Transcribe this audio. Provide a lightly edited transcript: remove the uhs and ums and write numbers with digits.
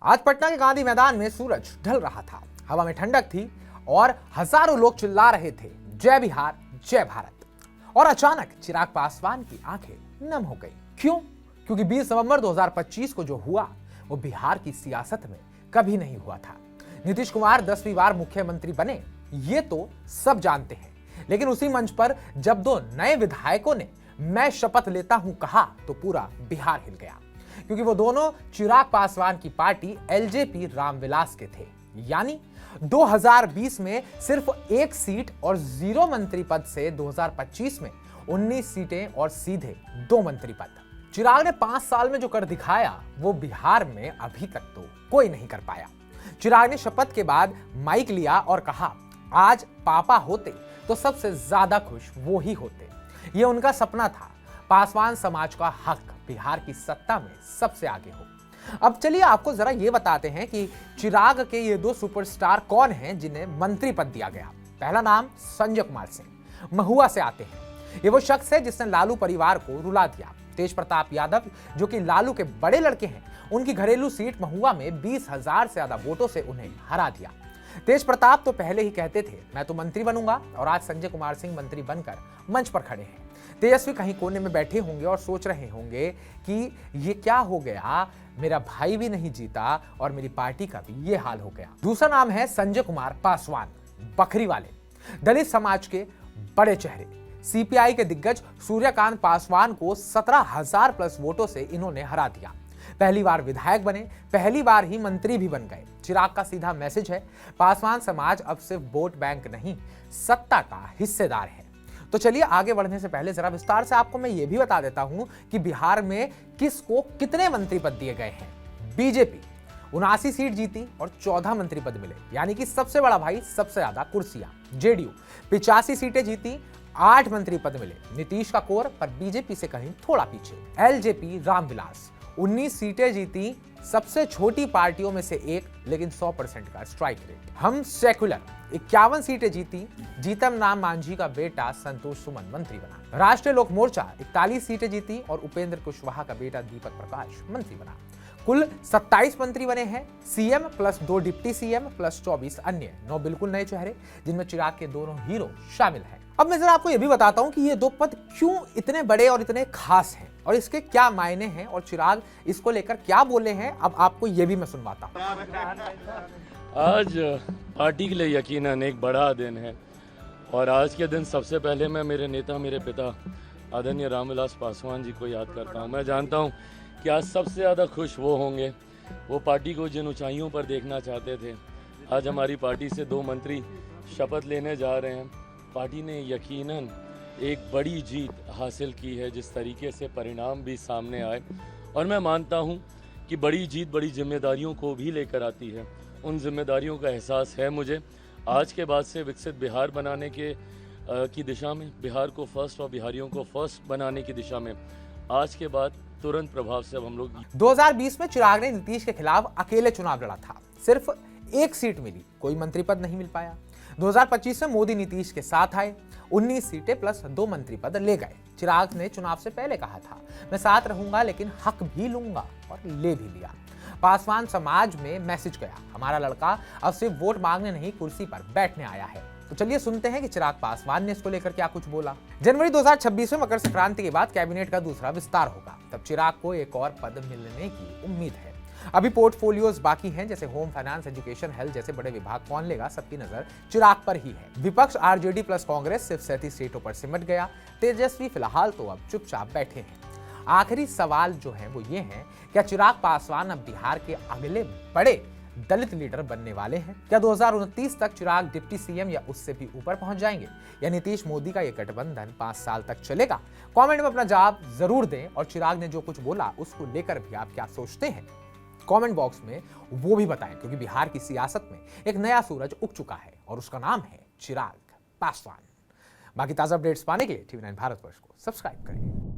आज पटना के गांधी मैदान में सूरज ढल रहा था, हवा में ठंडक थी और हजारों लोग चिल्ला रहे थे जय बिहार जय भारत। और अचानक चिराग पासवान की आंखें नम हो गई। क्यों? क्योंकि 20 नवंबर 2025 को जो हुआ वो बिहार की सियासत में कभी नहीं हुआ था। नीतीश कुमार 10वीं बार मुख्यमंत्री बने, ये तो सब जानते हैं, लेकिन उसी मंच पर जब दो नए विधायकों ने मैं शपथ लेता हूं कहा तो पूरा बिहार हिल गया, क्योंकि वो दोनों चिराग पासवान की पार्टी एलजेपी रामविलास के थे। यानी 2020 में सिर्फ 1 सीट और 0 मंत्री पद से 2025 में 19 सीटें और सीधे 2 मंत्री पद। चिराग ने 5 साल में जो कर दिखाया वो बिहार में अभी तक तो कोई नहीं कर पाया। चिराग ने शपथ के बाद माइक लिया और कहा, आज पापा होते तो सबसे ज्यादा खुश वो ही होते। ये उनका सपना था, पासवान समाज का हक बिहार की सत्ता में सबसे आगे हो। अब चलिए आपको जरा ये बताते हैं कि चिराग के ये 2 सुपरस्टार कौन हैं जिन्हें मंत्री पद दिया गया। पहला नाम संजय कुमार सिंह, महुआ से आते हैं। ये वो शख्स है जिसने लालू परिवार को रुला दिया। तेज प्रताप यादव जो कि लालू के बड़े लड़के हैं, उनकी घरेलू सीट महुआ में 20,000 से ज्यादा वोटों से उन्हें हरा दिया। तेज प्रताप तो पहले ही कहते थे मैं तो मंत्री बनूंगा, और आज संजय कुमार सिंह मंत्री बनकर मंच पर खड़े हैं। तेजस्वी कहीं कोने में बैठे होंगे और सोच रहे होंगे कि ये क्या हो गया, मेरा भाई भी नहीं जीता और मेरी पार्टी का भी ये हाल हो गया। दूसरा नाम है संजय कुमार पासवान, बखरी वाले, दलित समाज के बड़े चेहरे। सीपीआई के दिग्गज सूर्यकांत पासवान को 17,000 प्लस वोटों से इन्होंने हरा दिया। पहली बार विधायक बने, पहली बार ही मंत्री भी बन गए। चिराग का सीधा मैसेज है, पासवान समाज अब सिर्फ वोट बैंक नहीं, सत्ता का हिस्सेदार है। तो चलिए आगे बढ़ने से पहले जरा विस्तार से आपको मैं ये भी बता देता हूं कि बिहार में किसको कितने मंत्री पद दिए गए हैं। बीजेपी 79 सीट जीती और 14 मंत्री पद मिले, यानी कि सबसे बड़ा भाई सबसे ज्यादा कुर्सियां। जेडीयू 85 सीटें जीती, 8 मंत्री पद मिले। नीतीश का कोर पर बीजेपी से कहीं थोड़ा पीछे। एलजेपी रामविलास 19 सीटें जीती, सबसे छोटी पार्टियों में से एक, लेकिन 100% का स्ट्राइक रेट। हम सेकुलर 51 सीटें जीती, जीतन राम मांझी का बेटा संतोष सुमन मंत्री बना। राष्ट्रीय लोक मोर्चा 41 सीटें जीती और उपेंद्र कुशवाहा का बेटा दीपक प्रकाश मंत्री बना। कुल 27 मंत्री बने हैं, CM plus 2 deputy CM plus 24 अन्य, 9 बिल्कुल नए चेहरे जिनमें चिराग के दोनों हीरो शामिल हैं। अब मैं जरा आपको यह भी बताता हूं कि ये 2 पद क्यों इतने बड़े और इतने खास हैं और इसके क्या मायने हैं और चिराग इसको लेकर क्या बोले हैं। अब आपको यह भी मैं सुनवाता हूं। आज पार्टी के लिए यकीनन एक बड़ा दिन है और आज के दिन सबसे पहले मैं मेरे नेता, मेरे पिता आदरणीय रामविलास पासवान जी को याद करता हूं। मैं जानता हूं कि आज सबसे ज़्यादा खुश वो होंगे, वो पार्टी को जिन ऊंचाइयों पर देखना चाहते थे। आज हमारी पार्टी से 2 मंत्री शपथ लेने जा रहे हैं। पार्टी ने यकीनन एक बड़ी जीत हासिल की है, जिस तरीके से परिणाम भी सामने आए, और मैं मानता हूं कि बड़ी जीत बड़ी जिम्मेदारियों को भी लेकर आती है। उन जिम्मेदारियों का एहसास है मुझे। आज के बाद से विकसित बिहार बनाने की दिशा में, बिहार को फर्स्ट और बिहारियों को फर्स्ट बनाने की दिशा में आज के बाद तुरंत प्रभाव से अब हम लोग 2020 में चिराग ने नीतीश के खिलाफ अकेले चुनाव लड़ा था, सिर्फ 1 सीट मिली, कोई मंत्री पद नहीं मिल पाया। 2025 में मोदी नीतीश के साथ आए, 19 सीटें प्लस 2 मंत्री पद ले गए। चिराग ने चुनाव से पहले कहा था मैं साथ रहूंगा लेकिन हक भी लूंगा, और ले भी लिया। पासवान समाज में मैसेज गया, हमारा लड़का अब सिर्फ वोट मांगने नहीं कुर्सी पर बैठने आया है। तो चलिए सुनते हैं कि चिराग पासवान ने इसको लेकर क्या कुछ बोला। जनवरी 2026 में मकर संक्रांति के बाद कैबिनेट का दूसरा विस्तार होगा, तब चिराग को एक और पद मिलने की उम्मीद है। अभी पोर्टफोलियोज बाकी हैं, जैसे होम, फाइनेंस, एजुकेशन, हेल्थ जैसे बड़े विभाग कौन लेगा, सबकी नजर चिराग पर ही है। विपक्ष आरजेडी प्लस कांग्रेस सिर्फ 37 सीटों पर सिमट गया। तेजस्वी फिलहाल तो अब चुपचाप बैठे हैं। आखिरी सवाल जो है वो ये है, क्या चिराग पासवान अब बिहार के अगले बड़े दलित लीडर बनने वाले हैं? क्या 2029 तक चिराग डिप्टी सीएम या उससे भी ऊपर पहुंच जाएंगे, या नीतीश मोदी का ये गठबंधन 5 साल तक चलेगा? कमेंट में अपना जवाब जरूर दें, और चिराग ने जो कुछ बोला उसको लेकर भी आप क्या सोचते हैं कमेंट बॉक्स में वो भी बताएं, क्योंकि बिहार की सियासत में एक नया सूरज उग चुका है और उसका नाम है चिराग पासवान। बाकी ताजा अपडेट्स पाने के लिए TV9 भारतवर्ष को सब्सक्राइब करें।